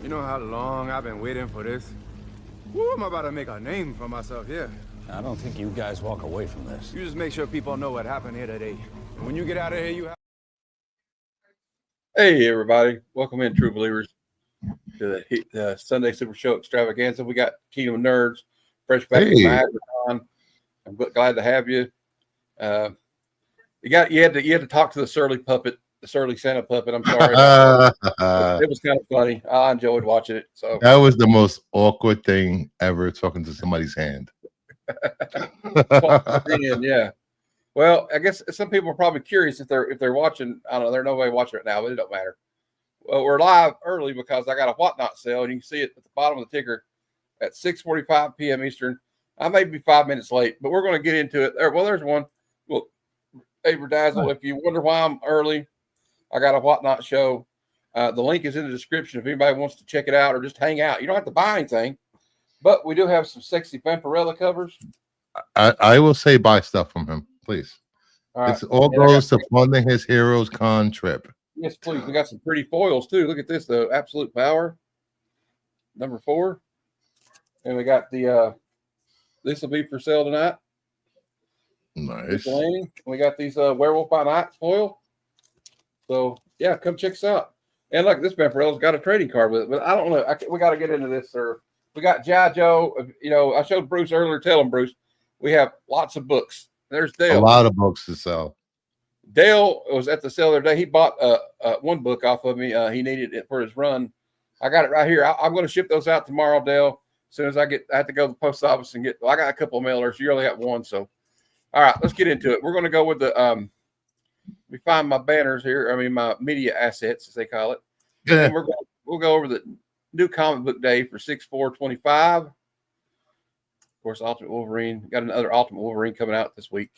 You know how long I've been waiting for this? Woo, I'm about to make a name for myself here. I don't think you guys walk away from this. You just make sure people know what happened here today. And when you get out of here, you have... Hey, everybody. Welcome in, true believers, to the Sunday Supershow Extravaganza. We got Kingdom of Nerds, fresh back from Madron. I'm glad to have you. You had to talk to the surly puppet, the surly Santa puppet. I'm sorry. It was kind of funny. I enjoyed watching it. So that was the most awkward thing ever, talking to somebody's hand. Yeah. Well, I guess some people are probably curious if they're watching. I don't know. There's nobody watching it now, but it don't matter. Well, we're live early because I got a whatnot sale, and you can see it at the bottom of the ticker at 6:45 p.m. Eastern. I may be 5 minutes late, but we're going to get into it. Well, there's one. Well, hey, Dazzle, if you wonder why I'm early, I got a whatnot show. The link is in the description if anybody wants to check it out or just hang out. You don't have to buy anything, but we do have some sexy Vampirella covers. I will say buy stuff from him, please. All right. This all goes to funding his Heroes Con trip. Yes, please. We got some pretty foils too. Look at this, though. Absolute Power, number 4. And we got the this will be for sale tonight. Nice. We got these Werewolf by Night foil. So yeah, come check us out. And look, this Vampirella's got a trading card with it, but I don't know. We got to get into this, sir. We got G.I. Joe. You know, I showed Bruce earlier. Tell him, Bruce, we have lots of books. There's Dale. A lot of books to sell. Dale was at the sale the other day. He bought one book off of me. He needed it for his run. I got it right here. I'm going to ship those out tomorrow, Dale. As soon as I have to go to the post office and I got a couple of mailers. You only got one. So, all right, let's get into it. We're going to go with the, let me find my banners here. I mean, my media assets, as they call it. Yeah. And we'll go over the new comic book day for 6/4/25. Of course, Ultimate Wolverine. Got another Ultimate Wolverine coming out this week.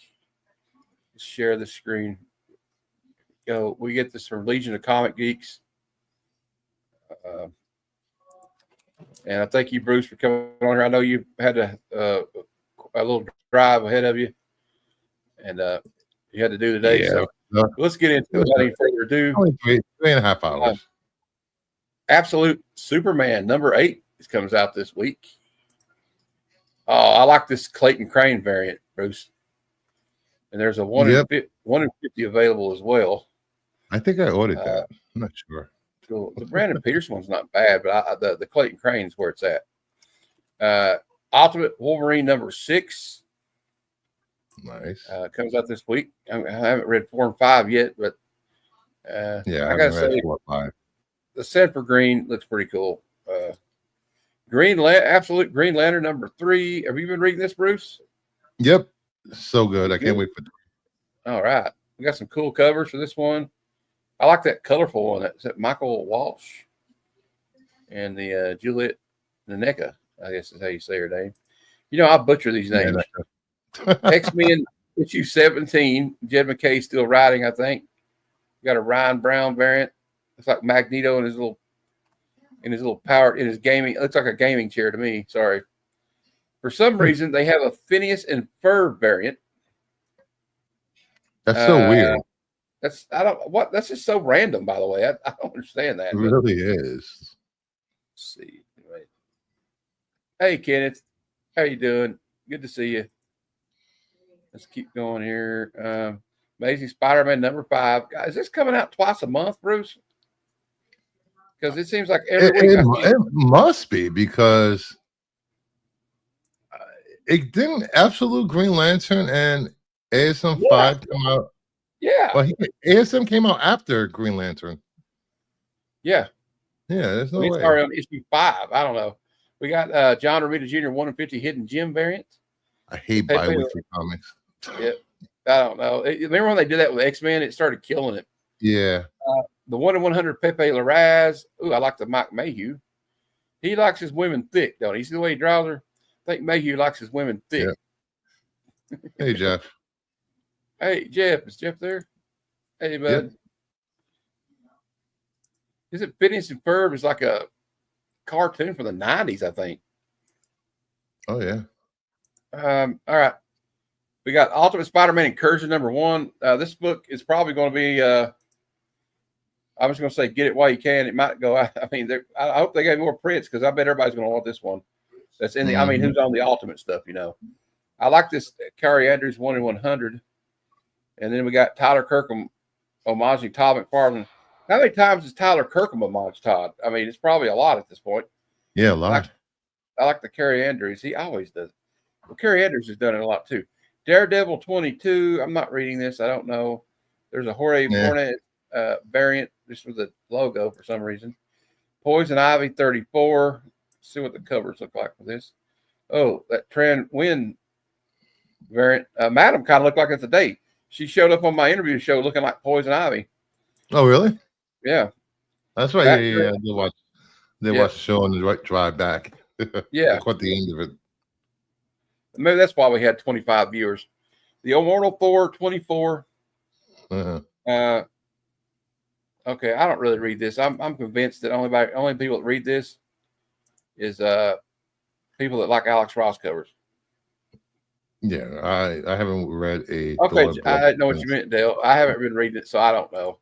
Share the screen. We get this from Legion of Comic Geeks. And I thank you, Bruce, for coming on here. I know you had a little drive ahead of you, and you had to do today. Yeah. So let's get into it without any further ado. Only 3.5 hours. Absolute Superman number 8 comes out this week. Oh, I like this Clayton Crane variant, Bruce. And there's a 1 in 50 available as well. I think I ordered that. I'm not sure. Cool. The Brandon Peterson one's not bad, but the Clayton Crane's where it's at. Ultimate Wolverine number 6. Nice. Comes out this week. I haven't read 4 and 5 yet, but I gotta say 4 or 5. The Sanford Green looks pretty cool. Absolute Green Lantern number 3. Have you been reading this, Bruce? Yep. So good. I can't wait for it. All right. We got some cool covers for this one. I like that colorful one. That's Michael Walsh and the Juliet Naneka, I guess is how you say her name. You know, I butcher these names. X-Men issue 17. Jed McKay still writing, I think. We got a Ryan Brown variant. Looks like Magneto in his little power in his gaming. It looks like a gaming chair to me. Sorry. For some reason, they have a Phineas and Ferb variant. That's so weird. That's just so random, by the way. I don't understand that. It really is. Let's see. Anyway. Hey, Kenneth. How you doing? Good to see you. Let's keep going here. Amazing Spider-Man number 5. Guys, is this coming out twice a month, Bruce? Because it seems like every week. It must be because it didn't Absolute Green Lantern and ASM 5 come out. Yeah. Well, ASM came out after Green Lantern. Yeah. Yeah, there's no way. Sorry, on issue 5. I don't know. We got John Romita Jr. 1 in 50 Hidden Gem variant. I hate bi-weekly comics. Yeah. I don't know. Remember when they did that with X-Men? It started killing it. Yeah. The 1 in 100 Pepe Larraz. Ooh, I like the Mike Mayhew. He likes his women thick, don't he? See the way he draws her? I think Mayhew likes his women thick. Yeah. Hey, Jeff. Hey, Jeff. Is Jeff there? Hey, bud. Yep. Is it Phineas and Ferb? It's like a cartoon from the 90s, I think. Oh, yeah. All right. We got Ultimate Spider-Man Incursion number 1. This book is probably going to be I was going to say get it while you can. It might go out. I mean, I hope they got more prints because I bet everybody's going to want this one. That's in the. I mean, who's on the ultimate stuff? You know, I like this Carrie Andrews 1 in 100, and then we got Tyler Kirkham homaging Todd McFarlane. How many times has Tyler Kirkham homaged Todd? I mean, it's probably a lot at this point. Yeah, a lot. I like the Carrie Andrews. He always does. Well, Carrie Andrews has done it a lot too. Daredevil 22. I'm not reading this. I don't know. There's a Jorge Fornet variant just with the logo for some reason. Poison Ivy 34. See what the covers look like for this. Oh, that Tran Win variant. Madam kind of looked like it's a date. She showed up on my interview show looking like Poison Ivy. Oh, really? Yeah. That's right. Yeah. They watch the show on the drive back. Yeah. Caught the end of it. Maybe that's why we had 25 viewers. The Immortal Thor 24. Okay, I don't really read this. I'm convinced that only people that read this is people that like Alex Ross covers. Yeah, I haven't read a. Okay, I know what you meant, Dale. I haven't been reading it, so I don't know.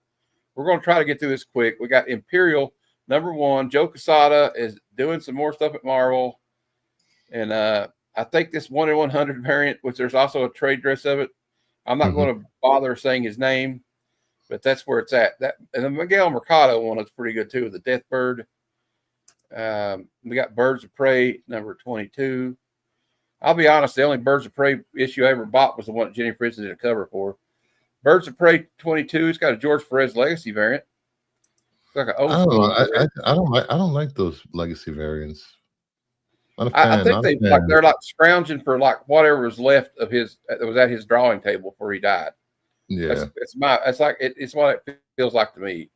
We're going to try to get through this quick. We got Imperial #1. Joe Quesada is doing some more stuff at Marvel, and I think this 1 in 100 variant, which there's also a trade dress of it. I'm not going to bother saying his name, but that's where it's at. That and the Miguel Mercado one looks pretty good too. The Death Bird. We got Birds of Prey #22. I'll be honest, the only Birds of Prey issue I ever bought was the one that Jenny Princeton did a cover for. Birds of Prey 22. It's got a George Perez Legacy variant. It's like an old I don't like those legacy variants. I think they're like scrounging for like whatever was left of his that was at his drawing table before he died. Yeah, it's what it feels like to me.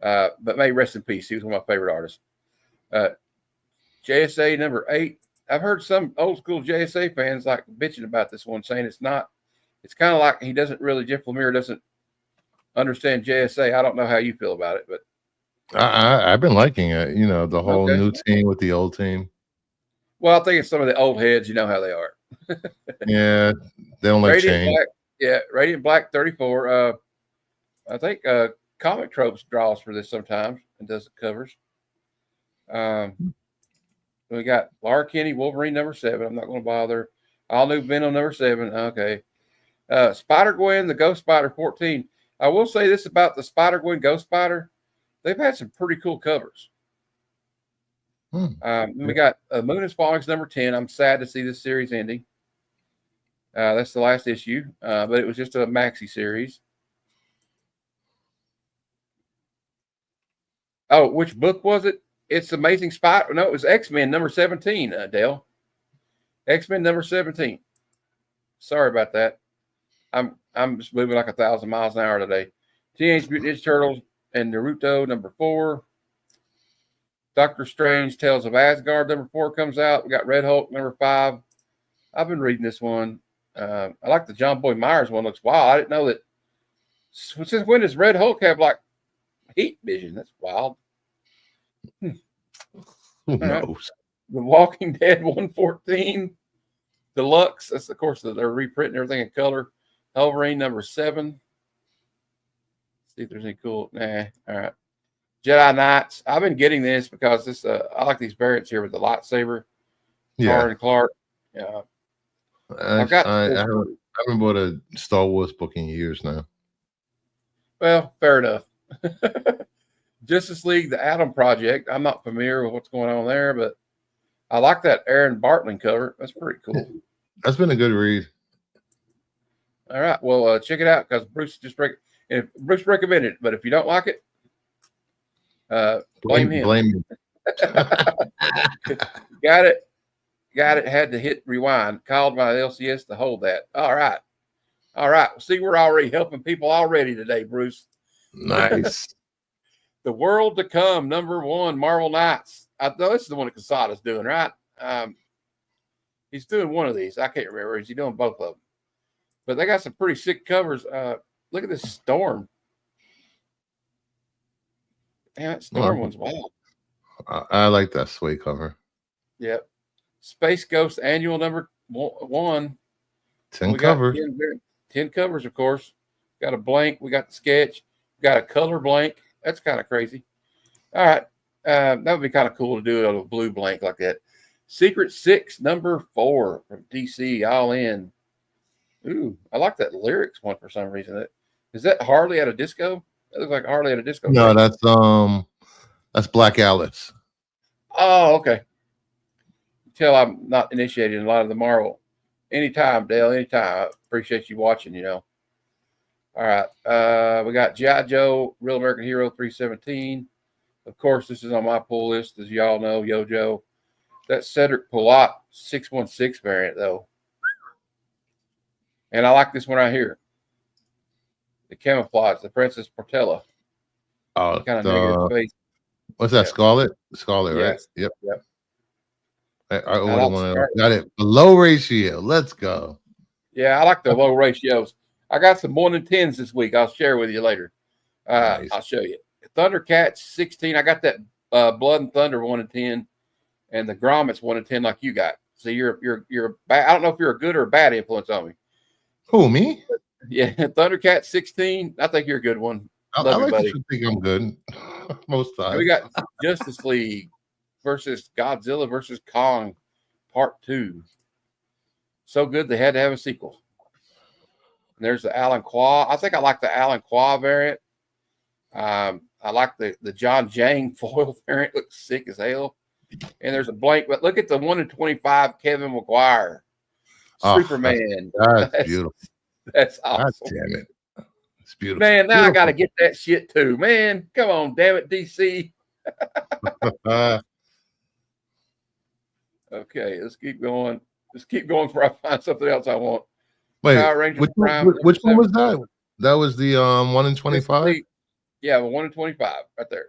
But may rest in peace. He was one of my favorite artists. JSA #8. I've heard some old school JSA fans like bitching about this one, saying it's not. It's kind of like Jeff Lemire doesn't understand JSA. I don't know how you feel about it, but I've been liking it. You know, the whole new team with the old team. Well, I think it's some of the old heads. You know how they are. Yeah, they don't like change. Radiant Black 34. I think Comic Tropes draws for this sometimes and does the covers. We got Laura Kinney, Wolverine #7. I'm not going to bother. All new Venom #7. Okay. Spider-Gwen, the Ghost Spider 14. I will say this about the Spider-Gwen Ghost Spider. They've had some pretty cool covers. We got Moon is Falling #10. I'm sad to see this series ending. That's the last issue, but it was just a maxi series. Oh, which book was it? It's Amazing Spider. No, it was X-Men #17, Dale. X-Men #17. Sorry about that. I'm just moving like 1,000 miles an hour today. Teenage Mutant Ninja Turtles and Naruto #4. Doctor Strange Tales of Asgard #4 comes out. We got Red Hulk #5. I've been reading this one. I like the John Boy Myers one. Looks wild. I didn't know that. Since when does Red Hulk have like heat vision? That's wild. Who knows? The Walking Dead 114 Deluxe. That's of course they're reprinting everything in color. Wolverine #7. See if there's any cool. Nah. All right. Jedi Knights. I've been getting this because this. I like these variants here with the lightsaber. Tar and Clark. Yeah. I haven't bought a Star Wars book in years now. Well, fair enough. Justice League, the Atom Project. I'm not familiar with what's going on there, but I like that Aaron Bartling cover. That's pretty cool. That's been a good read. All right. Well, check it out because Bruce Bruce recommended it. But if you don't like it, blame him. Blame him. Got it. Had to hit rewind. Called my LCS to hold that. All right. See, we're already helping people already today, Bruce. Nice. The World to Come #1 Marvel Knights. I know this is the one that Quesada's doing, right? He's doing one of these. I can't remember. Is he doing both of them? But they got some pretty sick covers. Look at this Storm. Damn, that Storm one's wild. I like that suede cover. Yep. Space Ghost Annual #1. 10 covers. 10 covers, of course. Got a blank. We got the sketch. Got a color blank. That's kind of crazy. All right. That would be kind of cool to do a blue blank like that. Secret 6, number 4 from DC, all in. Ooh, I like that lyrics one for some reason. Is that Harley at a disco? That looks like Harley at a disco. No, that's Black Alice. Oh, okay. Tell I'm not initiated in a lot of the Marvel. Anytime, Dale, anytime. I appreciate you watching, you know. All right. We got G.I. Joe, Real American Hero 317. Of course, this is on my pull list, as y'all know, Yojo. That Cedric Pilot 616 variant, though. And I like this one right here. The camouflage, the Princess Portella. Oh, Kind of negative face. What's that? Yeah. Scarlet? Scarlet, Yes. right? Yep. Yep. I ordered one of those. Got it. Low ratio. Let's go. Yeah, I like the low ratios. I got some 1 and 10s this week. I'll share with you later. Nice. I'll show you. Thundercats 16. I got that Blood and Thunder 1 and 10, and the Grommets 1 and 10 like you got. So you're I don't know if you're a good or a bad influence on me. Who, me? Yeah, Thundercat 16. I think you're a good one. I Love you, like buddy. to think I'm good most times. And we got Justice League versus Godzilla versus Kong Part 2. So good they had to have a sequel. And there's the Alan Qua. I think I like the Alan Qua variant. I like the John Jang foil variant. Looks sick as hell. And there's a blank, but look at the 1 in 25 Kevin McGuire. Superman. That's beautiful. That's awesome. God damn it. It's beautiful. Man, now I got to get that shit too. Man, come on, damn it, DC. Okay, let's keep going. Let's keep going before I find something else I want. Wait, Power Rangers which Prime, one was that? That was the 1 in 25? Yeah, 1 in 25 right there.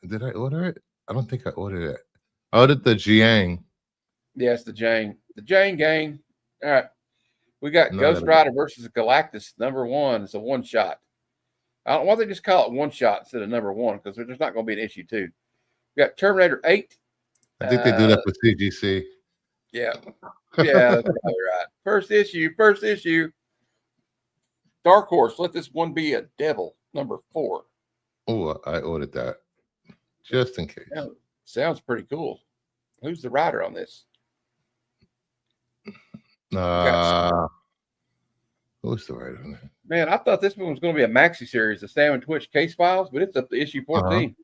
Did I order it? I don't think I ordered it. I ordered the Jiang. Yeah, it's the Jang. The Jang gang. All right. We got Ghost Rider versus Galactus, number 1. It's a one shot. I don't know why they just call it one shot instead of number 1, because there's not going to be an issue 2. We got Terminator 8. I think they do that for CGC. Yeah. Yeah, that's probably right. First issue. Dark Horse, let this one be a devil, number 4. Oh, I ordered that just in case. Yeah, sounds pretty cool. Who's the writer on this? Who's the writer on that? Man, I thought this one was going to be a maxi series, the Sam and Twitch Case Files, but it's up to issue 14.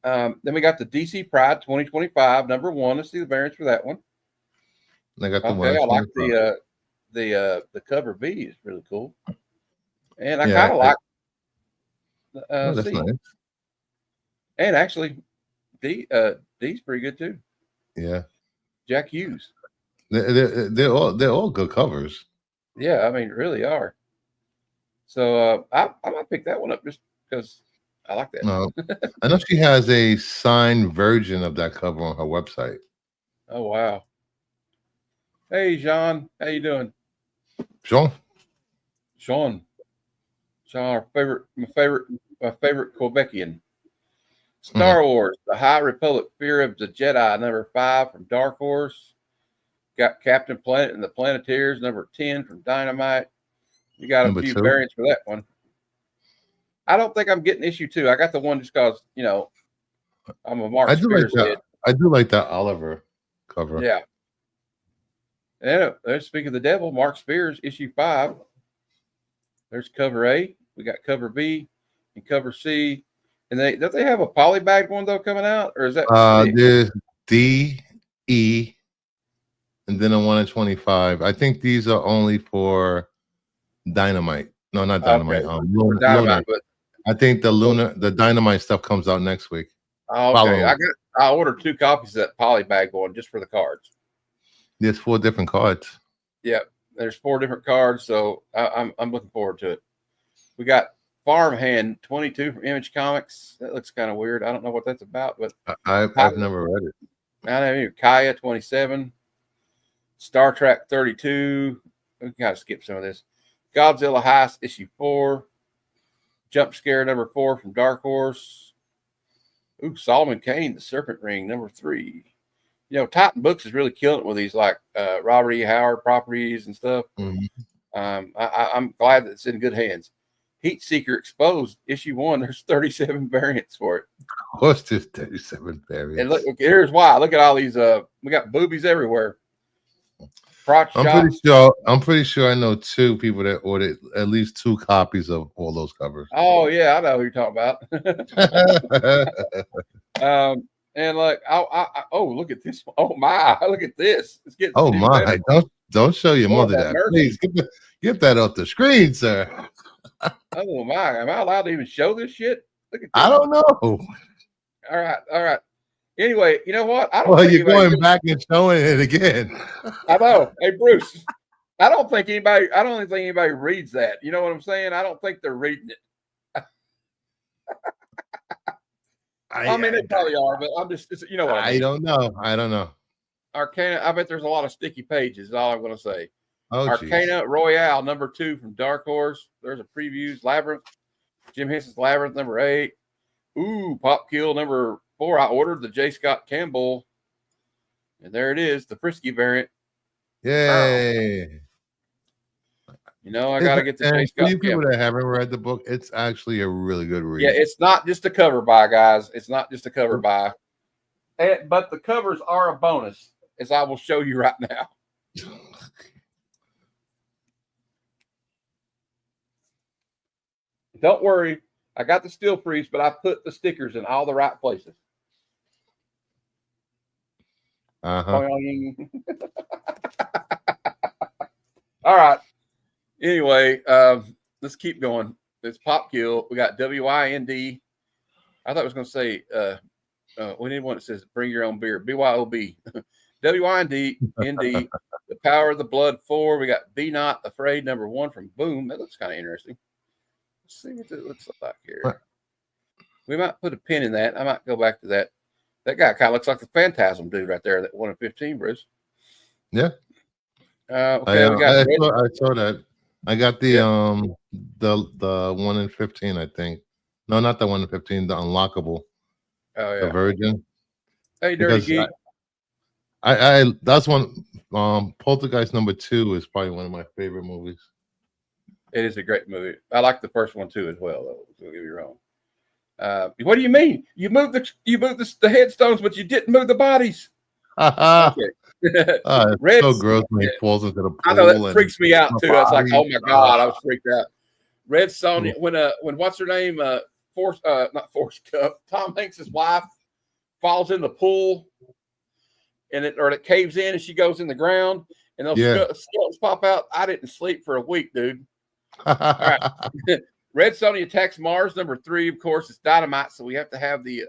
Then we got the DC Pride 2025, number 1. Let's see the variants for that one. I got the one. I like the cover B is really cool, and I kind of like. That's nice. And actually, D's pretty good too. Yeah, Jack Hughes. They're all good covers. Yeah, I mean, really are. So I might pick that one up just because I like that. No, I know she has a signed version of that cover on her website. Oh wow! Hey, Jean, how you doing? Sean, my favorite Quebecian. Star Wars: The High Republic, Fear of the Jedi, number 5 from Dark Horse. Got Captain Planet and the Planeteers, number 10 from Dynamite. You got a few variants for that one. I don't think I'm getting issue 2. I got the one just because, I'm a Mark Spears kid. I do like that Oliver cover. Yeah. And there's Speak of the Devil, Mark Spears, issue 5. There's cover A. We got cover B and cover C. And don't they have a polybagged one though coming out, or is that? There's D, E, and then a 1 in 25. I think these are only for Dynamite. No, not Dynamite. Okay. Lunar. But I think the Dynamite stuff comes out next week. Oh, okay. I ordered 2 copies of that polybagged one just for the cards. There's 4 different cards. Yeah, there's 4 different cards, so I'm looking forward to it. We got Farmhand 22 from Image Comics. That looks kind of weird. I don't know what that's about, but I've never read it. I don't know. Kaya 27, Star Trek 32. We got to skip some of this. Godzilla Heist issue 4, Jump Scare number 4 from Dark Horse. Ooh, Solomon Kane, The Serpent Ring number 3. Titan Books is really killing it with these like Robert E. Howard properties and stuff. Mm-hmm. I'm glad that it's in good hands. Heat Seeker Exposed issue 1. There's 37 variants for it. What's this 37 variants? And look, here's why. Look at all these. We got boobies everywhere. Crotch shots. I'm pretty sure I know 2 people that ordered at least 2 copies of all those covers. Oh yeah, I know who you're talking about. And look, oh, look at this. Oh my, look at this. It's getting. Oh my, don't show your mother that. Please get that off the screen, sir. Oh my, am I allowed to even show this shit? Look at this. I don't know. All right. Anyway, you know what? You're going back and showing it again. I know. Hey, Bruce, I don't think anybody reads that. You know what I'm saying? I don't think they're reading it. I mean, they probably are, but I'm just, you know what I mean. I don't know. Arcana, I bet there's a lot of sticky pages, is all I'm going to say. Oh, Arcana Royale, number 2 from Dark Horse. There's a previews. Labyrinth. Jim Henson's Labyrinth, number 8. Ooh, Pop Kill, number 4. I ordered the J. Scott Campbell. And there it is, the Frisky variant. Yay. You know, I got to get the J. Scott Campbell. For you people that haven't read the book, it's actually a really good read. Yeah, it's not just a cover buy, guys. It's not just a cover buy. But the covers are a bonus, as I will show you right now. Don't worry. I got the steel freeze, but I put the stickers in all the right places. All right. Anyway, let's keep going. It's Pop Kill. We got WIND. I thought I was going to say, we need one that says bring your own beer. BYOB. WIND, ND, The Power of the Blood 4. We got Be Not Afraid, number 1 from Boom. That looks kind of interesting. Let's see what it looks like here. We might put a pin in that. I might go back to that. That guy kind of looks like the Phantasm dude right there, that 1 of 15, Bruce. Yeah. Okay, I saw that. I got the 1 in 15, I think. No, not the 1 in 15, the unlockable. Oh yeah. The Virgin. Hey, Dirty Geek. I that's one Poltergeist number 2 is probably one of my favorite movies. It is a great movie. I like the first one too as well, though. Don't get me wrong. What do you mean? You moved the headstones, but you didn't move the bodies. Okay. It's so gross when he falls into the pool. I know that freaks me out too. It's like, oh my god, I was freaked out. Red Sonja, when what's her name? Not Forrest Gump. Tom Hanks' wife falls in the pool, and it caves in, and she goes in the ground, and those skeletons pop out. I didn't sleep for a week, dude. All right. Red Sonja Attacks Mars, number 3. Of course, it's Dynamite, so we have to have the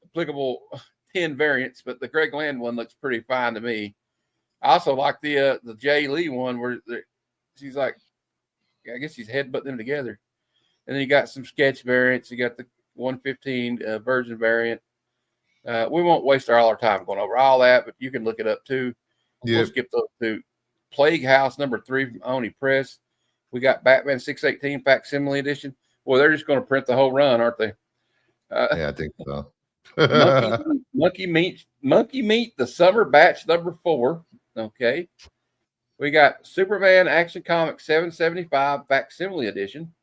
applicable 10 variants, but the Greg Land one looks pretty fine to me. I also like the Jay Lee one where she's like, I guess she's headbutting them together. And then you got some sketch variants. You got the 115 version variant. We won't waste all our time going over all that, but you can look it up too. We'll skip those two. Plague House, number 3 from Oni Press. We got Batman 618 Facsimile Edition. Well, they're just going to print the whole run, aren't they? Yeah, I think so. Monkey Meat, the Summer Batch number 4. Okay. We got Superman Action Comics 775 Facsimile Edition.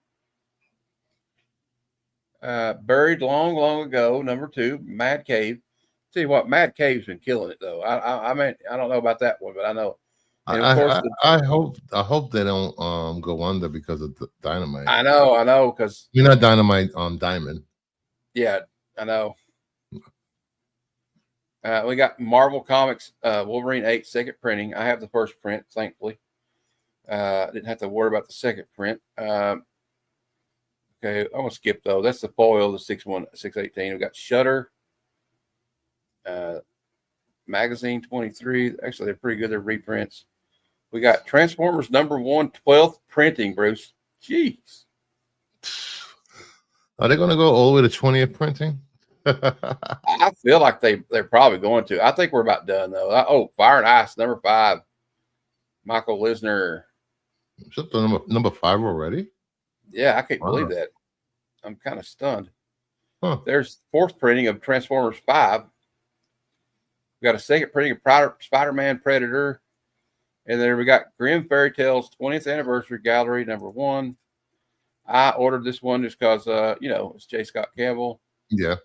Buried Long Ago, number 2, Mad Cave. Tell you what, Mad Cave's been killing it though. I mean, I don't know about that one, but I know. And of course, I hope they don't go under because of the Dynamite. I know, because you're not Dynamite on Diamond. Yeah, I know. We got Marvel Comics Wolverine 8 second printing. I have the first print, thankfully. Didn't have to worry about the second print. Okay, I'm gonna skip though. That's the foil, the 618. We got Shutter. Magazine 23. Actually, they're pretty good. They're reprints. We got Transformers number 1, 12th printing, Bruce. Jeez. Are they going to go all the way to 20th printing? I feel like they're probably going to. I think we're about done, though. Fire and Ice, number 5. Michael Lisner. Is that the number 5 already? Yeah, I can't believe that. I'm kind of stunned. Huh. There's 4th printing of Transformers 5. We got a second printing of Spider-Man Predator. And then we got Grimm Fairy Tales 20th Anniversary Gallery #1. I ordered this one just because, it's J. Scott Campbell. Yeah.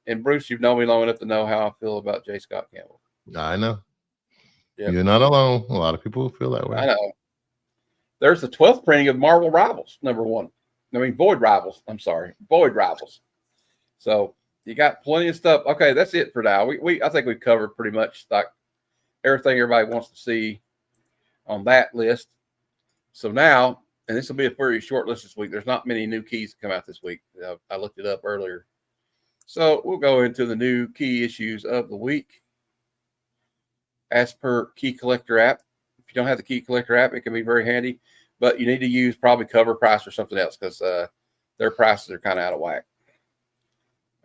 And Bruce, you've known me long enough to know how I feel about J. Scott Campbell. I know. Yep. You're not alone. A lot of people feel that way. I know. There's the 12th printing of Marvel Rivals #1. Void Rivals. I'm sorry. Void Rivals. So you got plenty of stuff. Okay, that's it for now. I think we've covered pretty much like everything everybody wants to see on that list. So now, and this will be a very short list this week. There's not many new keys that come out this week. I looked it up earlier. So we'll go into the new key issues of the week. As per Key Collector app. If you don't have the Key Collector app, it can be very handy. But you need to use probably Cover Price or something else because their prices are kind of out of whack.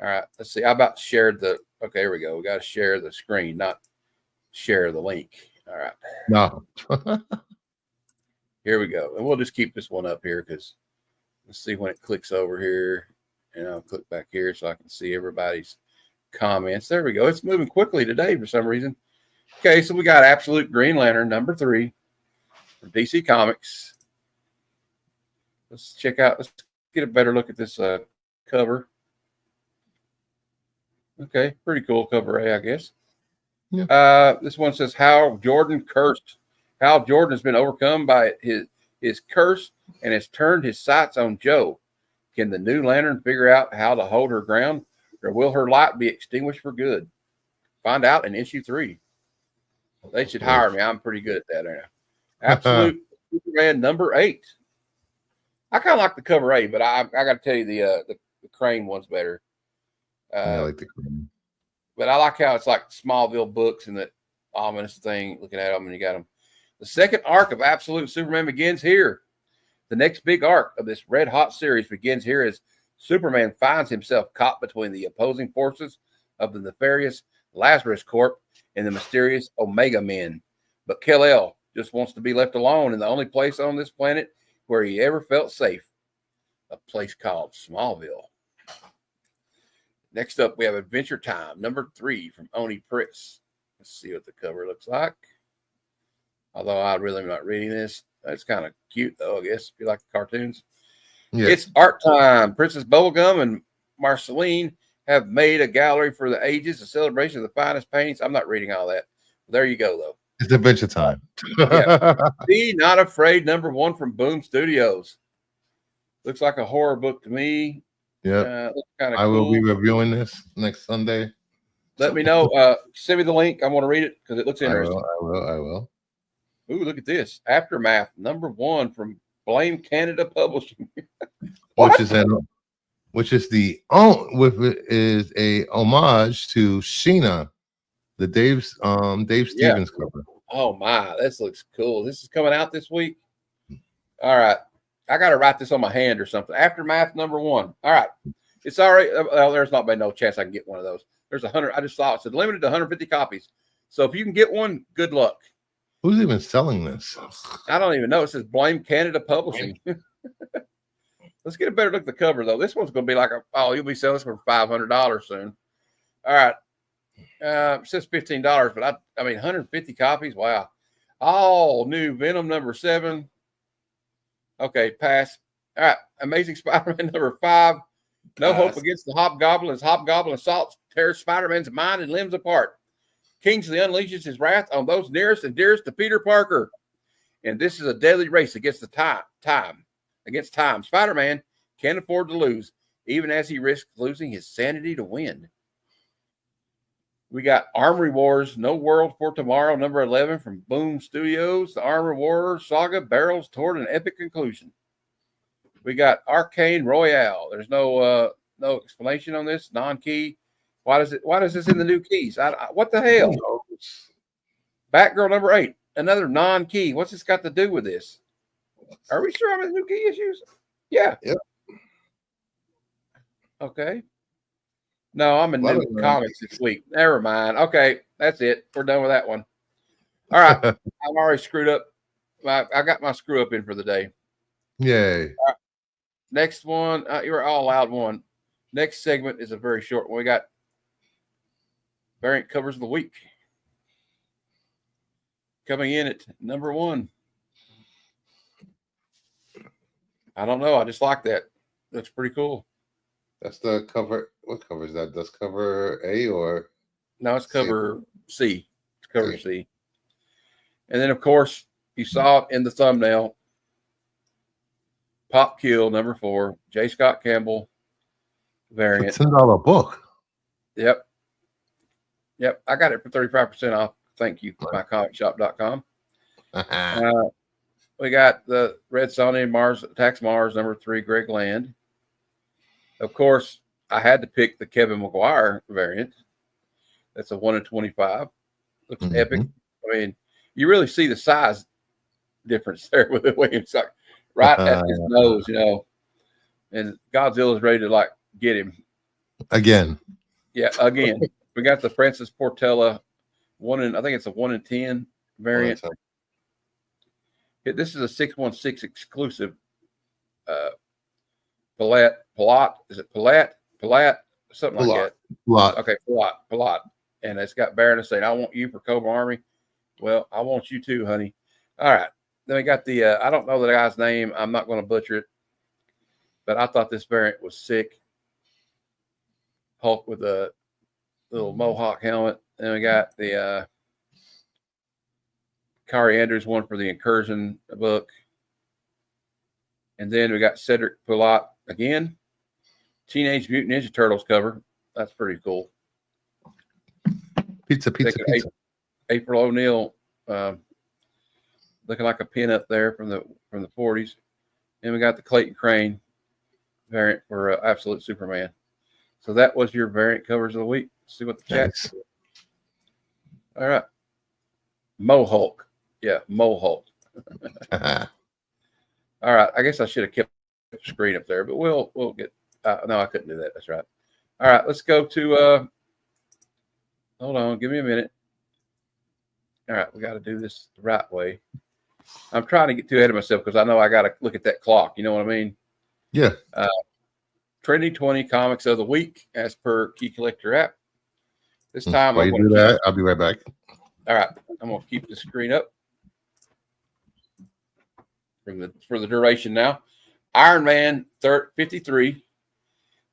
All right, let's see. How about shared the? Okay, here we go. We got to share the screen, not share the link. All right. No. Here we go. And we'll just keep this one up here because let's see when it clicks over here. And I'll click back here so I can see everybody's comments. There we go. It's moving quickly today for some reason. Okay, so we got Absolute Green Lantern #3 from DC Comics. Let's check out. Let's get a better look at this cover. Okay, pretty cool cover A, I guess. Yeah. This one says Hal Jordan cursed. Hal Jordan has been overcome by his curse and has turned his sights on Joe. Can the new Lantern figure out how to hold her ground, or will her light be extinguished for good? Find out in issue 3. They should hire me. I'm pretty good at that. Right now. Absolute Superman #8. I kind of like the cover A, but I got to tell you the Crane one's better. I like the Crane. But I like how it's like Smallville books and that ominous thing. Looking at them, and you got them. The second arc of Absolute Superman begins here. The next big arc of this red-hot series begins here as Superman finds himself caught between the opposing forces of the nefarious Lazarus Corp and the mysterious Omega Men. But Kal-El just wants to be left alone in the only place on this planet where he ever felt safe, a place called Smallville. Next up, we have Adventure Time #3 from Oni Press. Let's see what the cover looks like. Although I really am not reading this. It's kind of cute, though, I guess, if you like the cartoons. Yeah. It's art time. Princess Bubblegum and Marceline have made a gallery for the ages, a celebration of the finest paintings. I'm not reading all that. There you go, though. It's Adventure Time. Yeah. Be Not Afraid #1 from Boom Studios. Looks like a horror book to me. Yeah. Kind of I will be reviewing this next Sunday. Let me know. Send me the link. I want to read it because it looks interesting. I will. Ooh, look at this. Aftermath #1 from Blame Canada Publishing. which is a homage to Sheena, the Dave Stevens cover. Oh my, this looks cool. This is coming out this week. All right. I got to write this on my hand or something. Aftermath #1. All right. It's all right. Well, there's not been no chance I can get one of those. There's 100. I just thought it said limited to 150 copies. So if you can get one, good luck. Who's even selling this? I don't even know. It says Blame Canada Publishing. Let's get a better look at the cover, though. This one's going to be like you'll be selling this for $500 soon. All right. It says $15, but I mean, 150 copies. Wow. All new Venom #7. Okay, pass. All right. Amazing Spider-Man #5. No hope against the Hobgoblin as Hobgoblin assaults, tears Spider-Man's mind and limbs apart. Kingsley unleashes his wrath on those nearest and dearest to Peter Parker. And this is a deadly race against time. Spider-Man can't afford to lose, even as he risks losing his sanity to win. We got Armory Wars, No World for Tomorrow, #11 from Boom Studios. The Armory Wars saga barrels toward an epic conclusion. We got Arcane Royale. There's no explanation on this. Non-key. Why is this in the new keys? What the hell? Batgirl #8. Another non-key. What's this got to do with this? Are we sure I'm in the new key issues? Yeah. Yep. Okay. No, I'm in new comics this week. Never mind. Okay, that's it. We're done with that one. All right. I'm already screwed up. I got my screw up in for the day. Yay. Right. Next one. You're all allowed one. Next segment is a very short one. We got variant covers of the week. coming in at number 1. I don't know. I just like that. Looks pretty cool. That's the cover. What cover is that? That's cover A or? No, it's cover C. It's cover C. And then, of course, you saw it in the thumbnail. Pop Kill, number 4. J. Scott Campbell variant. $10 book. Yep. I got it for 35% off. Thank you, mycomicshop.com. We got the Red Sonny Mars Attacks Mars, number 3, Greg Land. Of course, I had to pick the Kevin McGuire variant. That's a 1 in 25. Looks epic. I mean, you really see the size difference there with the Williams right at his nose, and Godzilla's ready to like get him again. Yeah, again. We got the Francis Portela I think it's a 1 in 10 variant. This is a 616 exclusive. Palat. Is it Palat? Something like that. Palat. Okay, Palat. And it's got Baroness saying, "I want you for Cobra Army." Well, I want you too, honey. All right. Then we got the I don't know the guy's name. I'm not going to butcher it, but I thought this variant was sick. Hulk with a little mohawk helmet. Then we got the Kari Andrews one for the Incursion book. And then we got Cedric Palat again. Teenage Mutant Ninja Turtles cover. That's pretty cool. Pizza. April O'Neil looking like a pin up there from the 40s. And we got the Clayton Crane variant for Absolute Superman. So that was your variant covers of the week. Let's see what the chat's doing. All right. Mohawk. Yeah, Mohawk. All right. I guess I should have kept the screen up there, but we'll get no, I couldn't do that. That's right. All right, let's go to hold on, give me a minute. All right, we got to do this the right way. I'm trying to get too ahead of myself because I know I got to look at that clock. You know what I mean? Yeah. Trending 20 comics of the week as per Key Collector app. This time While you do that, I'll be right back. All right, I'm going to keep the screen up for the duration now. Iron Man 53,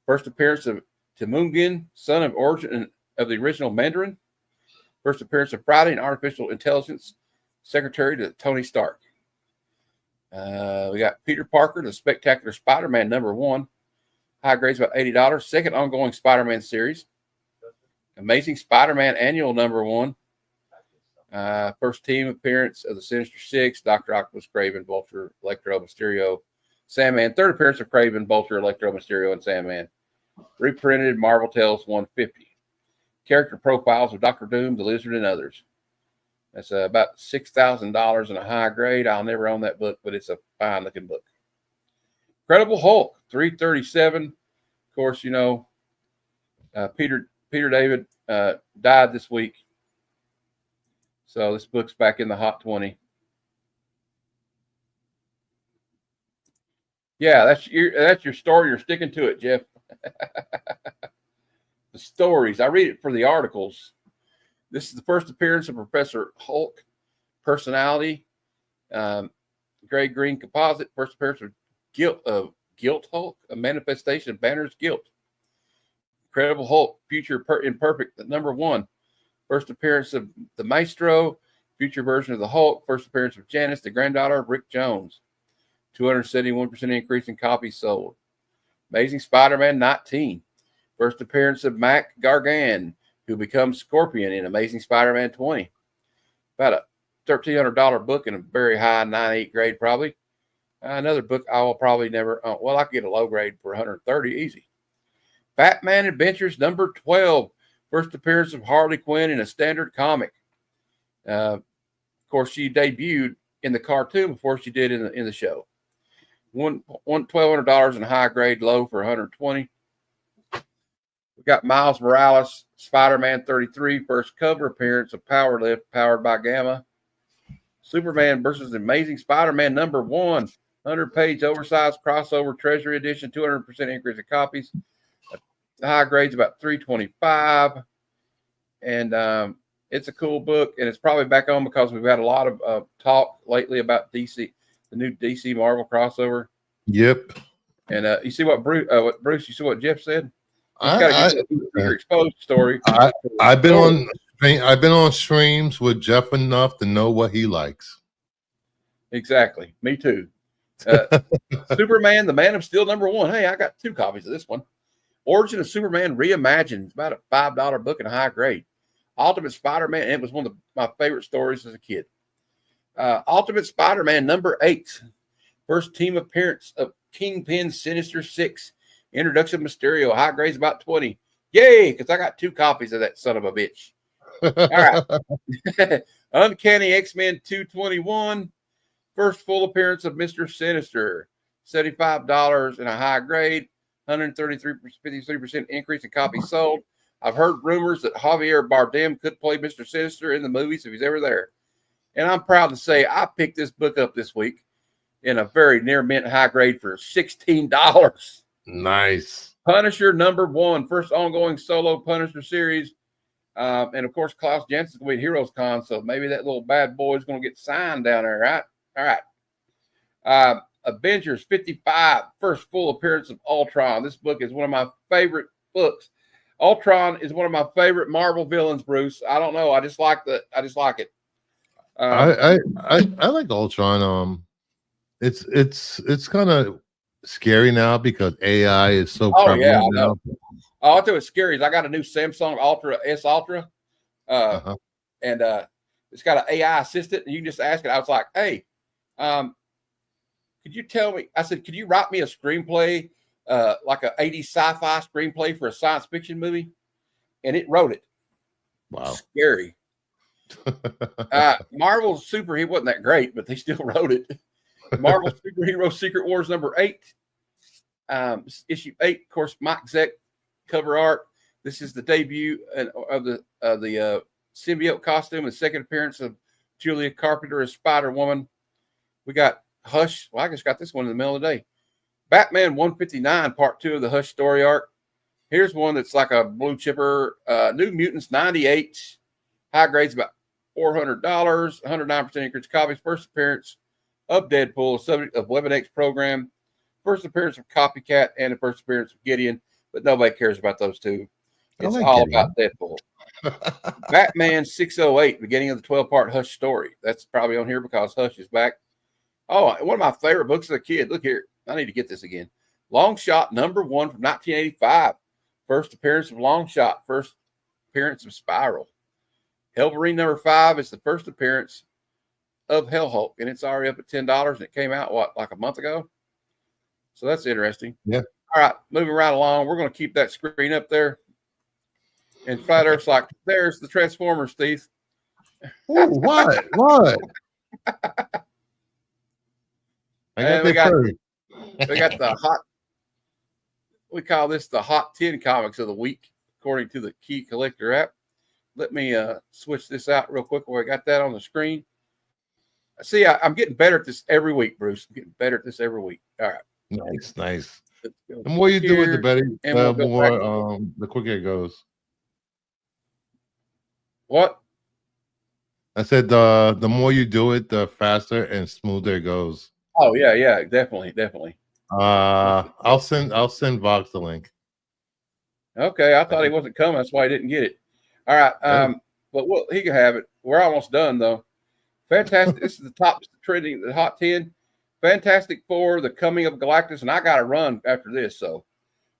first appearance of Temungin, son of origin of the original Mandarin. First appearance of Friday, an artificial intelligence secretary to Tony Stark. We got Peter Parker, the Spectacular Spider-Man #1. High grades about $80. Second ongoing Spider-Man series. Amazing Spider-Man Annual #1. First team appearance of the Sinister Six, Dr. Octopus, Kraven, Vulture, Electro, Mysterio, Sandman. Third appearance of Kraven, Vulture, Electro, Mysterio, and Sandman. Reprinted Marvel Tales 150. Character profiles of Dr. Doom, the Lizard, and others. That's about $6,000 in a high grade. I'll never own that book, but it's a fine-looking book. Incredible Hulk, $337. Of course, Peter David died this week. So this book's back in the Hot 20. Yeah, that's your story. You're sticking to it, Jeff. The stories. I read it for the articles. This is the first appearance of Professor Hulk, personality. Gray Green composite. First appearance of Guilt Hulk, a manifestation of Banner's guilt. Incredible Hulk, future imperfect, #1. First appearance of the Maestro, future version of the Hulk. First appearance of Janice, the granddaughter of Rick Jones. 271% increase in copies sold. Amazing Spider-Man 19. First appearance of Mac Gargan, who becomes Scorpion in Amazing Spider-Man 20. About a $1,300 book in a very high 98 grade probably. Another book I will probably never own. Well, I could get a low grade for $130 easy. Batman Adventures #12. First appearance of Harley Quinn in a standard comic. Of course, she debuted in the cartoon before she did in the show. $1,200 in high grade, low for $120. We got Miles Morales, Spider-Man 33, first cover appearance of Power Lift, powered by Gamma. Superman versus Amazing Spider-Man #1, 100-page oversized crossover Treasury Edition, 200% increase in copies. The high grades about $325, and It's a cool book, and it's probably back on because we've had a lot of talk lately about DC, the new DC Marvel crossover. Yep. And you see what Bruce? You see what Jeff said? He's I, got I, to get your exposed story. I've been on streams with Jeff enough to know what he likes. Exactly. Me too. Superman, the Man of Steel #1. Hey, I got 2 copies of this one. Origin of Superman Reimagined. It's about a $5 book in a high grade. Ultimate Spider-Man. It was one of my favorite stories as a kid. Ultimate Spider-Man #8. First team appearance of Kingpin Sinister 6. Introduction of Mysterio. High grades about 20. Yay, because I got 2 copies of that son of a bitch. All right. Uncanny X-Men 221. First full appearance of Mr. Sinister. $75 in a high grade. 53% increase in copies sold. I've heard rumors that Javier Bardem could play Mr. Sinister in the movies if he's ever there. And I'm proud to say I picked this book up this week in a very near mint high grade for $16. Nice. Punisher #1, first ongoing solo Punisher series. And of course, Klaus Jansen's going to be at Heroes Con, so maybe that little bad boy is going to get signed down there, right? All right. Avengers 55, first full appearance of Ultron. This book is one of my favorite books. Ultron is one of my favorite Marvel villains, Bruce. I don't know. I just like it. I like Ultron. It's kind of scary now because AI is so prevalent now. Oh, I tell you what's scary is I got a new Samsung Ultra S Ultra, and it's got an AI assistant, and you can just ask it. I was like, hey, could you tell me? I said, could you write me a screenplay, like a 80s sci-fi screenplay for a science fiction movie? And it wrote it. Wow, scary. Marvel Superhero wasn't that great, but they still wrote it. Marvel Superhero Secret Wars #8, issue 8. Of course, Mike Zeck cover art. This is the debut of the symbiote costume and second appearance of Julia Carpenter as Spider-Woman. We got Hush. Well, I just got this one in the middle of the day. Batman 159, part 2 of the Hush story arc. Here's one that's like a blue chipper. New Mutants 98. High grades about $400. 109% increase copies. First appearance of Deadpool, subject of Weapon X program. First appearance of Copycat and the first appearance of Gideon. But nobody cares about those two. It's all about Deadpool. Batman 608, beginning of the 12-part Hush story. That's probably on here because Hush is back. Oh, one of my favorite books as a kid. Look here. I need to get this again. Long Shot #1 from 1985. First appearance of Long Shot. First appearance of Spiral. Hellverine #5 is the first appearance of Hellhulk, and it's already up at $10, and it came out, like a month ago? So that's interesting. Yeah. All right, moving right along. We're going to keep that screen up there. And Flat Earth's like, there's the Transformers, Steve. Ooh, what? What? We got the hot, we call this the Hot 10 Comics of the Week, according to the Key Collector app. Let me switch this out real quick where I got that on the screen. See, I'm getting better at this every week, Bruce. I'm getting better at this every week. All right. Nice. The more you do it, the better. The quicker it goes. What? I said the more you do it, the faster and smoother it goes. Oh yeah, definitely. I'll send Vox the link. Okay, I thought he wasn't coming. That's why I didn't get it. All right, but he can have it. We're almost done though. Fantastic. This is the top trending, the Hot 10. Fantastic Four, The Coming of Galactus, and I got to run after this. So,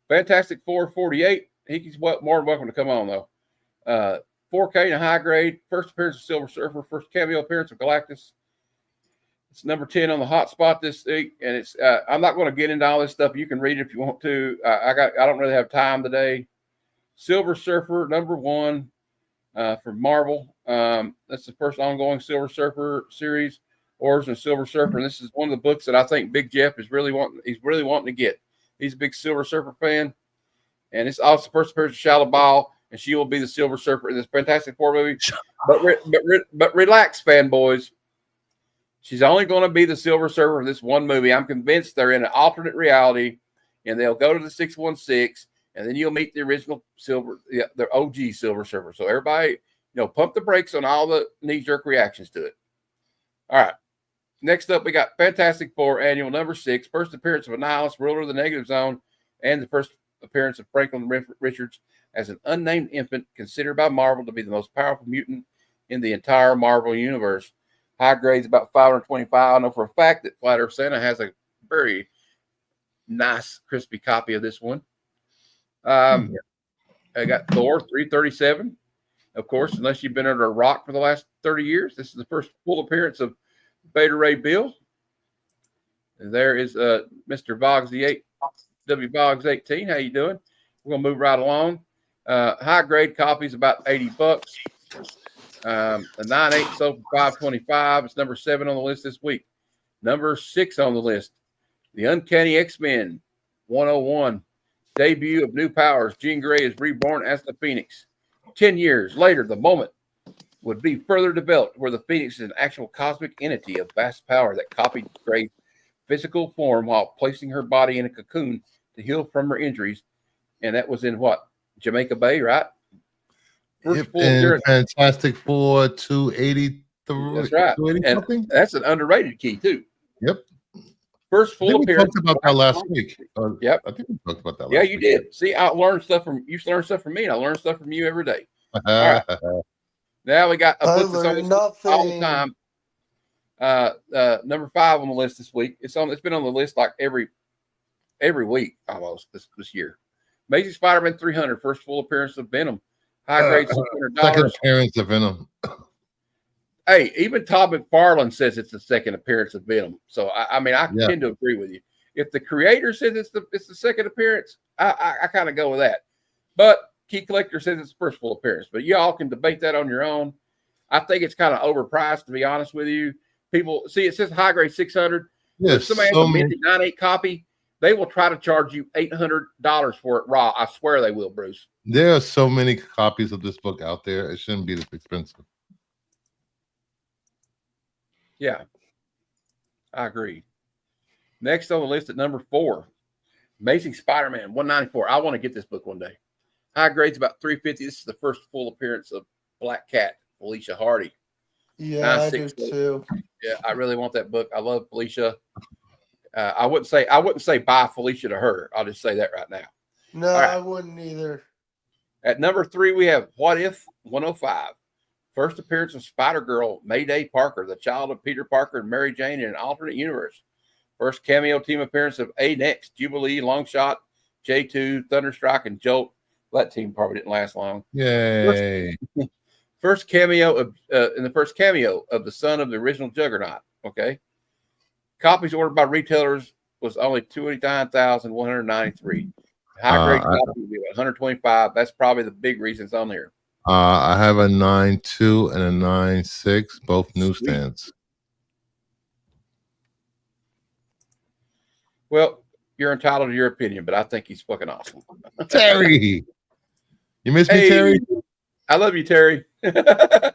Fantastic Four 48. He's more than welcome to come on though. 4K in a high grade. First appearance of Silver Surfer. First cameo appearance of Galactus. It's #10 on the hot spot this week, and it's. I'm not going to get into all this stuff. You can read it if you want to. I don't really have time today. Silver Surfer #1 for Marvel. That's the first ongoing Silver Surfer series. Origin of Silver Surfer, and this is one of the books that I think Big Jeff is really wanting. He's really wanting to get. He's a big Silver Surfer fan, and it's also the first appearance of Shia LaBeouf, and she will be the Silver Surfer in this Fantastic Four movie. But relax, fanboys. She's only going to be the Silver Surfer in this one movie. I'm convinced they're in an alternate reality, and they'll go to the 616, and then you'll meet the original the OG Silver Surfer. So everybody, pump the brakes on all the knee-jerk reactions to it. All right. Next up, we got Fantastic Four Annual number 6, first appearance of Annihilus, ruler of the Negative Zone, and the first appearance of Franklin Richards as an unnamed infant considered by Marvel to be the most powerful mutant in the entire Marvel universe. High grades about 525. I know for a fact that Flat Earth Santa has a very nice, crispy copy of this one. I got Thor 337. Of course, unless you've been under a rock for the last 30 years, this is the first full appearance of Beta Ray Bill. And there is Mr. Boggs the 8, W Boggs 18. How you doing? We're gonna move right along. High grade copies about $80. A 9.8 sold for $525. It's number 7 on the list this week. Number 6 on the list, the Uncanny X-Men 101. Debut of new powers. Jean Grey is reborn as the Phoenix. 10 years later, the moment would be further developed where the Phoenix is an actual cosmic entity of vast power that copied Grey's physical form while placing her body in a cocoon to heal from her injuries. And that was in what? Jamaica Bay, right? Fantastic Four 283. That's right. And that's an underrated key, too. Yep. First full appearance. We talked about that last week. Yep. I think we talked about that last week. Yeah, you did. See, I learned stuff from you. Learn stuff from me, and I learn stuff from you every day. All right. Now we got a book that's on all the time. Number 5 on the list this week. It's been on the list like every week almost this year. Amazing Spider-Man 300, first full appearance of Venom. High grade $600. Second appearance of Venom. Hey, even Todd McFarlane says it's the second appearance of Venom. So I tend to agree with you. If the creator says it's the second appearance, I kind of go with that. But Key Collector says it's the first full appearance. But y'all can debate that on your own. I think it's kind of overpriced, to be honest with you. People see it says high grade 600. Yes, if somebody has a minty 9.8 copy, they will try to charge you $800 for it raw. I swear they will, Bruce. There are so many copies of this book out there. It shouldn't be this expensive. Yeah, I agree. Next on the list at number 4, Amazing Spider-Man 194. I want to get this book one day. High grades about 350. This is the first full appearance of Black Cat, Felicia Hardy. Yeah, I do too. Yeah, I really want that book. I love Felicia. I wouldn't say bye Felicia to her. I'll just say that right now. No, right. I wouldn't either. At number 3, we have What If 105. First appearance of Spider-Girl Mayday Parker, the child of Peter Parker and Mary Jane in an alternate universe. First cameo team appearance of A-Next, Jubilee, Longshot, J2, Thunderstrike, and Jolt. That team probably didn't last long. Yay. First cameo of the son of the original Juggernaut. Okay. Copies ordered by retailers was only 29,193. High grade copy would be 125. That's probably the big reason it's on there. I have a 9.2 and a 9.6, both newsstands. Well, you're entitled to your opinion, but I think he's fucking awesome. Terry, you miss me, Terry? I love you, Terry. Hey,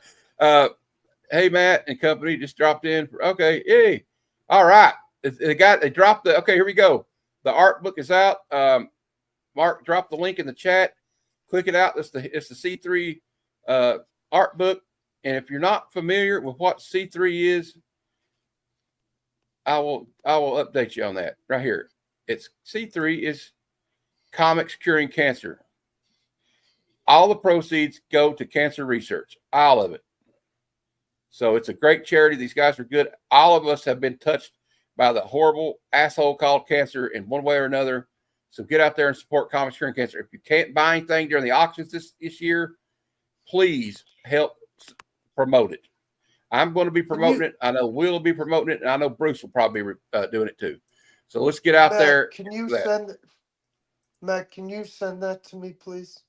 Matt and company just dropped in. Okay, yay. All right. They dropped the, okay, here we go. The art book is out. Mark dropped the link in the chat. Click it out. It's the C3 art book. And if you're not familiar with what C3 is, I will update you on that right here. It's C3 is Comics Curing Cancer. All the proceeds go to cancer research, all of it. So it's a great charity. These guys are good. All of us have been touched by the horrible asshole called cancer in one way or another. So get out there and support Comics Curing Cancer. If you can't buy anything during the auctions this year, please help promote it. I'm going to be promoting it. I know Will be promoting it, and I know Bruce will probably be doing it too. So let's get out there. Can you send that to me, please?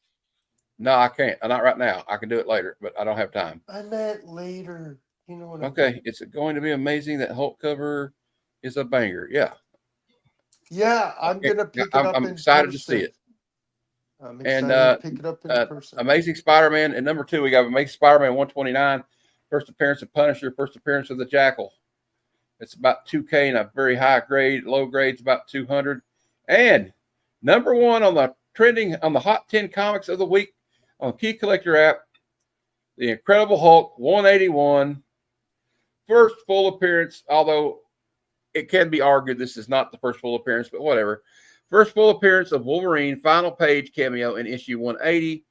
No, I can't. Not right now. I can do it later, but I don't have time. I meant later. You know what? Okay, it's going to be amazing. That Hulk cover is a banger. Yeah. Yeah, I'm gonna pick it up. I'm excited to see it. I'm excited to pick it up in person. Amazing Spider-Man. And number 2, we got Amazing Spider-Man 129. First appearance of Punisher. First appearance of the Jackal. It's about 2K and a very high grade. Low grade's about 200. And number 1 on the trending on the Hot 10 Comics of the Week on Key Collector app. The Incredible Hulk 181. First full appearance, although it can be argued this is not the first full appearance, but whatever. First full appearance of Wolverine, final page cameo in issue 180.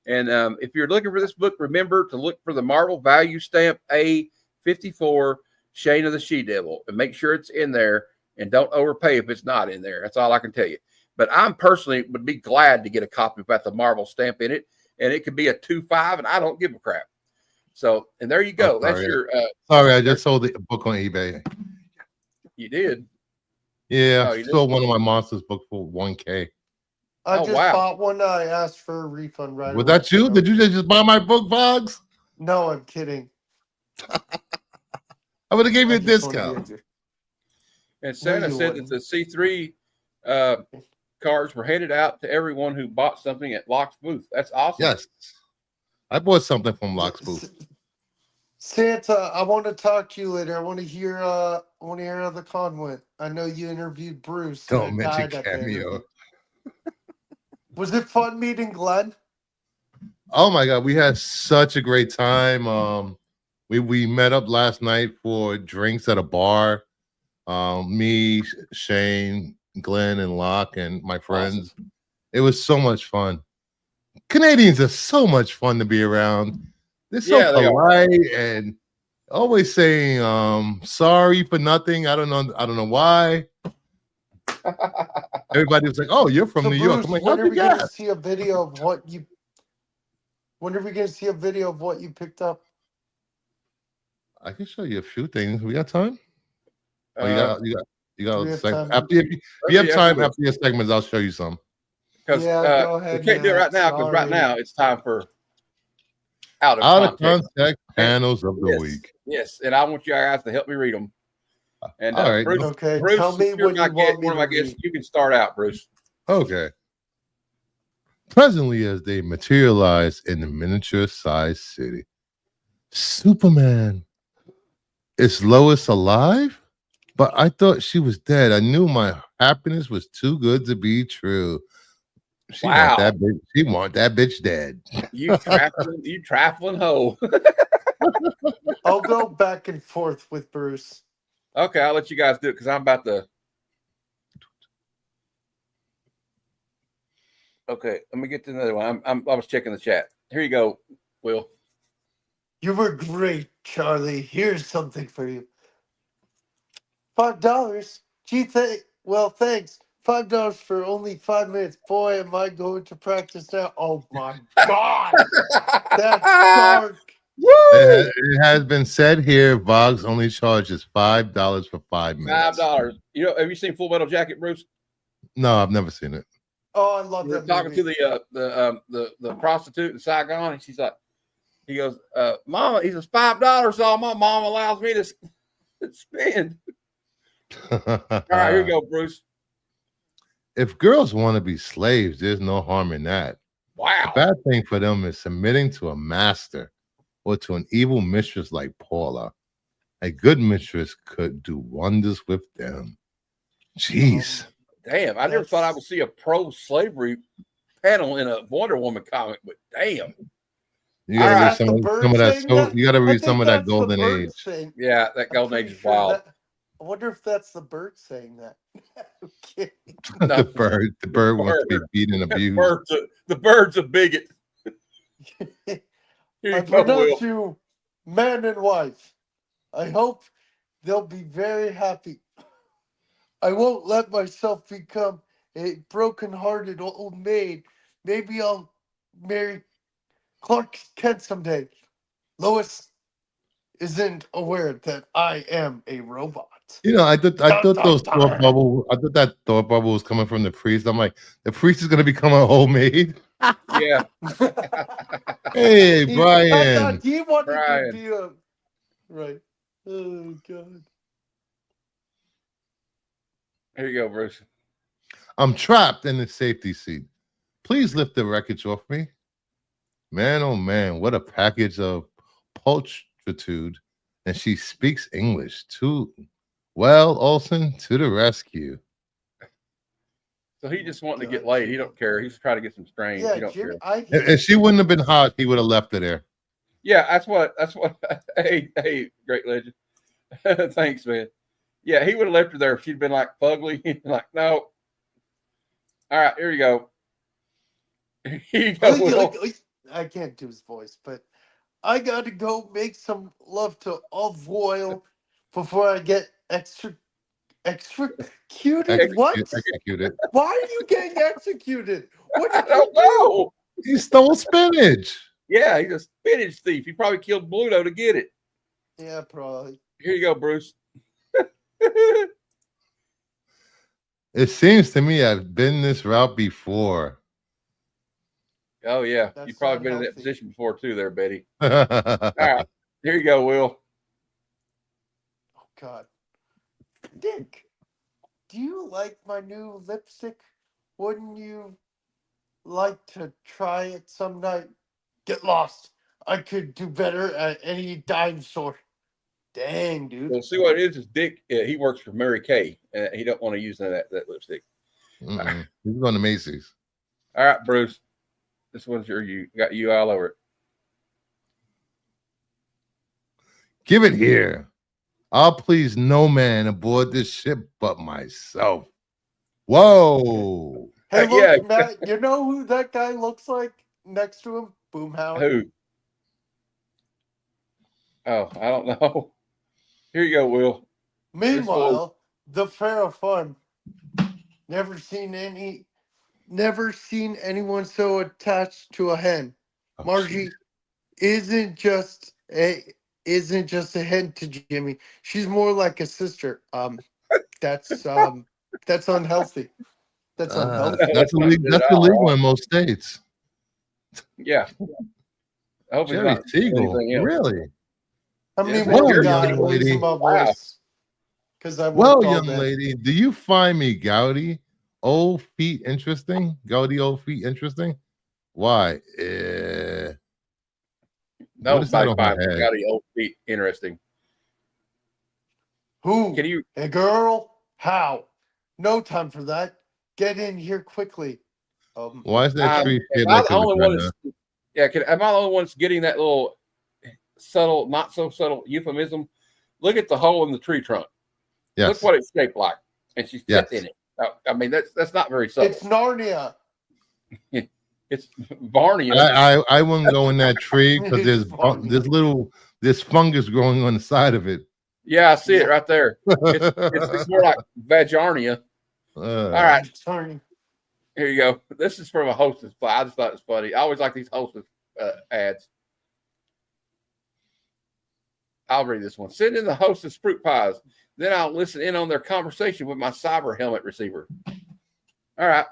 And if you're looking for this book, remember to look for the Marvel Value Stamp A54, Shane of the She-Devil, and make sure it's in there, and don't overpay if it's not in there. That's all I can tell you. But I'm personally would be glad to get a copy without the Marvel stamp in it, and it could be a 2.5, and I don't give a crap. So, and there you go. That's your. Sorry, I just sold the book on eBay. You did? Yeah, Oh, I sold one of my Monsters book for $1K. I just bought one. I asked for a refund right Was away. that you? Did you just buy my book, Boggs? No, I'm kidding. I would have gave you a discount. And Santa said that the C3 cards were handed out to everyone who bought something at Locke's booth. That's awesome. Yes. I bought something from Locke's booth. Santa, I want to talk to you later. I want to hear how the con went. I know you interviewed Bruce. Don't mention cameo. Was it fun meeting Glenn? Oh my God, we had such a great time. We met up last night for drinks at a bar. Me, Shane, Glenn, and Locke, and my friends. Awesome. It was so much fun. Canadians are so much fun to be around. They're so polite and always saying sorry for nothing. I don't know why. Everybody was like, "Oh, you're from New York." I'm like, when are we going to see a video of what you? When are we going to see a video of what you picked up? I can show you a few things. We got time. You got a segment. If you have time after your segments, I'll show you some. Because go ahead, we can't do it right now. Because right now it's time for out of context panels of the week. Yes, and I want you guys to help me read them. And all right, Bruce, okay. Bruce, tell me when you want me to read. You can start out, Bruce. Okay. Presently, as they materialize in the miniature-sized city, Superman. Is Lois alive? But I thought she was dead. I knew my happiness was too good to be true. She want that bitch. She want that bitch dead. You trifling hoe. I'll go back and forth with Bruce. Okay, I'll let you guys do it because I'm about to. Okay, let me get to another one. I was checking the chat. Here you go, Will. You were great, Charlie. Here's something for you. $5. Gee, thanks. $5 for only 5 minutes. Boy, am I going to practice now. Oh, my God. That's dark. It has been said here, Boggs only charges $5 for 5 minutes. $5. You know, have you seen Full Metal Jacket, Bruce? No, I've never seen it. Oh, I love that. Talking to the prostitute in Saigon, and she's like, he goes, Mama, he says $5 all my mom allows me to spend. All right, here you go, Bruce. If girls want to be slaves, there's no harm in that. Wow. The bad thing for them is submitting to a master or to an evil mistress like Paula. A good mistress could do wonders with them. Jeez. Damn, I never thought I would see a pro-slavery panel in a Wonder Woman comic, but damn. You gotta read some of that. You gotta read some of that golden age. Thing. Yeah, that golden age is wild. I wonder if that's the bird saying that. Okay. The bird wants to be beat and abused. The bird's a bigot. I pronounce you man and wife. I hope they'll be very happy. I won't let myself become a broken-hearted old maid. Maybe I'll marry Clark Kent someday. Lois isn't aware that I am a robot. You know, I thought that thought bubble was coming from the priest. I'm like, the priest is gonna become a old maid. Yeah. Hey, Brian. He wanted to be a right. Oh God. Here you go, Bruce. I'm trapped in the safety seat. Please lift the wreckage off me. Man, oh man, what a package of pulchritude. And she speaks English too. Well, Olsen, to the rescue. So he just wanted to get laid. He don't care. He's trying to get some strain. Yeah, he don't care. If she wouldn't have been hot, he would have left her there. Yeah, that's what. Hey, great legend. Thanks, man. Yeah, he would have left her there if she'd been like fugly. Like, no. All right, here you go. Here you go, Will. I can't do his voice, but I gotta go make some love to Olive Oil before I get executed. What? Executed. Why are you getting executed? What I did don't you do? know. He stole spinach. Yeah, he's a spinach thief. He probably killed Bluto to get it. Yeah, probably. Here you go, Bruce. It seems to me I've been this route before. Oh yeah, That's you've probably not been in that healthy. position before too, there, Betty. All right, here you go, Will. Oh God, Dick, do you like my new lipstick? Wouldn't you like to try it some night? Get lost. I could do better at any dime store. Dang, dude. Well, see what it is Dick. He works for Mary Kay, and he don't want to use none of that lipstick. He's going to Macy's. All right, Bruce. This one's you got you all over it. Give it here. I'll please no man aboard this ship but myself. Whoa. Hey, look, Yeah. Matt, you know who that guy looks like next to him? Boomhauer. Who? Oh, I don't know. Here you go, Will. Meanwhile, the Pharaoh Fun. Never seen anyone so attached to a hen. Oh, Margie isn't just a hen to Jimmy. She's more like a sister. That's unhealthy. That's unhealthy. That's illegal in most states. Yeah. I hope Jerry Siegel, really? I mean, Well, one young guy lady. losing my Wow. voice because I Well, worked all young day. lady, do you find me gouty, old feet interesting? Gouty old feet interesting? Why? What is that Nobody on her finds head? got old feet interesting. Who? Can you? A girl? How? No time for that. Get in here quickly. Why is that tree Am shaped I like the a only one? vagina? Am I the only one that's getting that little subtle, not so subtle euphemism? Look at the hole in the tree trunk. Yes. Look what it's shaped like, and she's Yes. sitting in it. I mean, that's not very subtle. It's Narnia. It's Barney. I wouldn't go in that tree because Funny. there's fungus growing on the side of it. Yeah, I see it right there. It's more like Vajarnia. All right, Sorry. here you go. This is from a Hostess play. I just thought it was funny. I always like these Hostess ads. I'll read this one. Send in the Hostess fruit pies. Then I'll listen in on their conversation with my cyber helmet receiver. All right,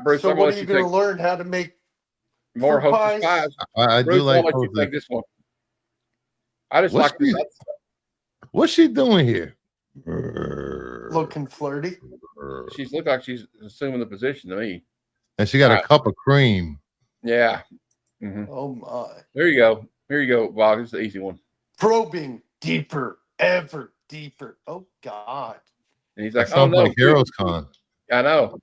Bruce. So I'm what gonna are you let going you to learn how to make take more fruit Hostess pies. I Bruce, do like I'll let you Hostess. take this one. I just What's like this. What's she doing here? looking flirty? She's looked like she's assuming the position to me. And she got All a right. cup of cream. Yeah. Mm-hmm. Oh my. There you go. Here you go, Bob. This is the easy one. Probing deeper, ever deeper. Oh God. And he's That like, "Oh sounds no, like Heroes Con. I know."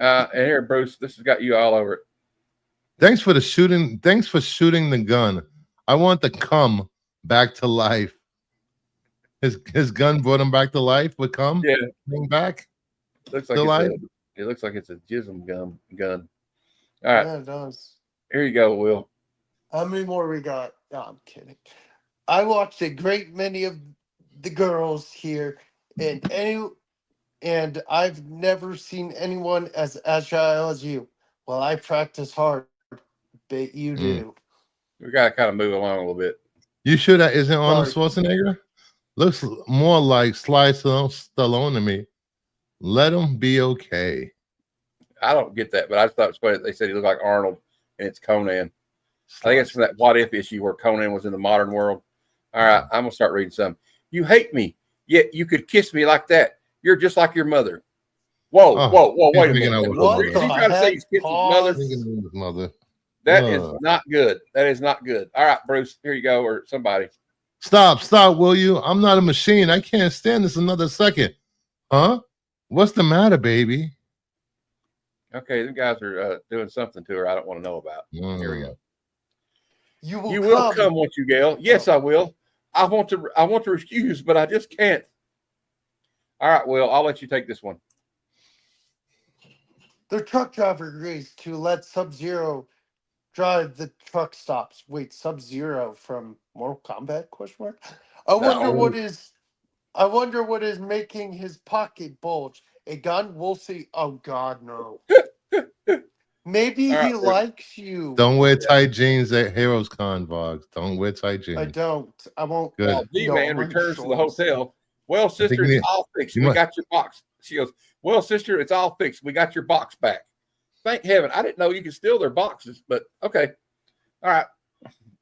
And here, Bruce, this has got you all over it. Thanks for shooting the gun. I want to come back to life. His gun brought him back to life with cum? Yeah. Bring back? Looks like To life? it looks like it's a jism gun. All right, Yeah, it does. here you go, Will. How many more we got? No, I'm kidding. I watched a great many of the girls here, and I've never seen anyone as agile as you. Well, I practice hard. Bet you do. We gotta kind of move along a little bit. You sure that isn't Arnold Sorry. Schwarzenegger? Looks more like Sly Stallone to me. Let him be okay. I don't get that, but I just thought it was funny. They said he looked like Arnold, and it's Conan. I think it's from that What If issue where Conan was in the modern world. All right, I'm gonna start reading some. You hate me, yet you could kiss me like that. You're just like your mother. Whoa, wait a minute. What Is the he trying to say he's kissing his mother? Thinking of his mother. That is not good. That is not good. All right, Bruce, here you go, or somebody. Stop, will you? I'm not a machine. I can't stand this another second. Huh? What's the matter, baby? Okay, these guys are doing something to her I don't want to know about. Here we go. You will You will come, won't you, Gail? Yes, Oh. I will. I want to refuse, but I just can't. All right, Will, I'll let you take this one. The truck driver agrees to let Sub-Zero drive the truck stops. Wait, Sub-Zero from Mortal Kombat? Question mark. I wonder what is making his pocket bulge. A gun? We'll see. Oh God, no. Maybe All right, he likes you. Don't wear tight jeans at Heroes Con, Vlogs. Don't wear tight jeans. I don't. I won't. Good. Well, D-Man I'm returns to the shorts. hotel. Well, sister, you it's all fixed. you We might- got your box. She goes, well, sister, it's all fixed. We got your box back. Thank heaven. I didn't know you could steal their boxes, but okay. All right.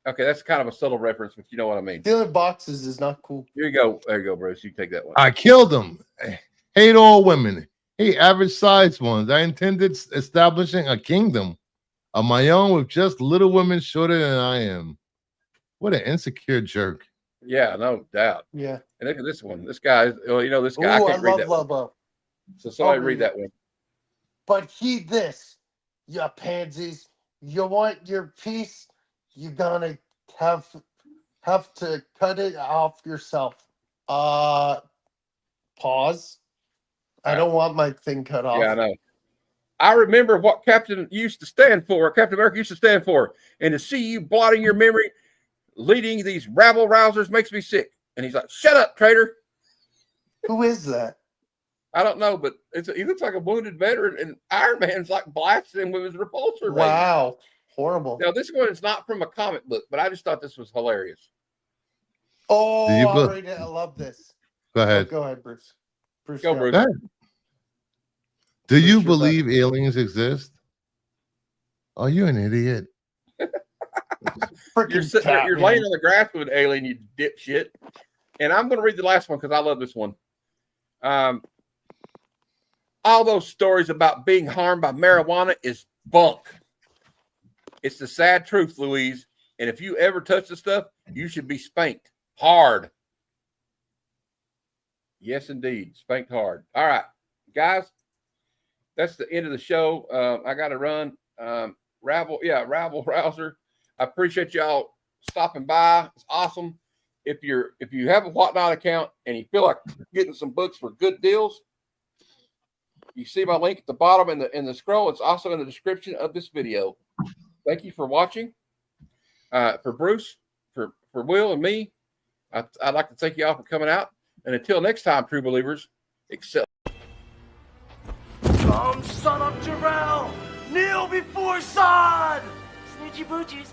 Okay, that's kind of a subtle reference, but you know what I mean. Stealing boxes is not cool. Here you go. There you go, Bruce. You take that one. I killed him. Hate all women. Hate average sized ones. I intended establishing a kingdom of my own with just little women shorter than I am. What an insecure jerk. Yeah, no doubt. Yeah. And look at this one. This guy, well, you know, this guy, I Ooh, I can't read love that one. Lobo. So somebody I'll read read that one. But heed this, you pansies. You want your piece, you're gonna have to cut it off yourself. Pause. I don't want my thing cut off. Yeah, I know. I remember what Captain used to stand for, Captain America used to stand for, and to see you blotting your memory, leading these rabble rousers makes me sick. And he's like, shut up, traitor. Who is that? I don't know, but he looks like a wounded veteran, and Iron Man's like blasting him with his repulsor. Ray. Wow. Horrible. Now, this one is not from a comic book, but I just thought this was hilarious. Oh, Do you I'll put- read it. I love this. Go ahead. Go ahead, Bruce. Bruce, Go, go. Bruce. Go ahead. Do you Bruce, you're believe aliens exist? Oh, you're an idiot. Freaking You're sitting there, you're Catman. laying on the grass with an alien, you dipshit. And I'm going to read the last one because I love this one. All those stories about being harmed by marijuana is bunk. It's the sad truth, Louise. And if you ever touch the stuff, you should be spanked hard. Yes, indeed. Spanked hard. All right, guys. That's the end of the show. I got to run. Rabble Rouser. I appreciate y'all stopping by. It's awesome. If you have a Whatnot account and you feel like getting some books for good deals, you see my link at the bottom in the scroll. It's also in the description of this video. Thank you for watching. For Bruce, for Will and me, I'd like to thank you all for coming out. And until next time, true believers, excel. Come, son of Jarrell! Kneel before Zod! Snoochie boochies.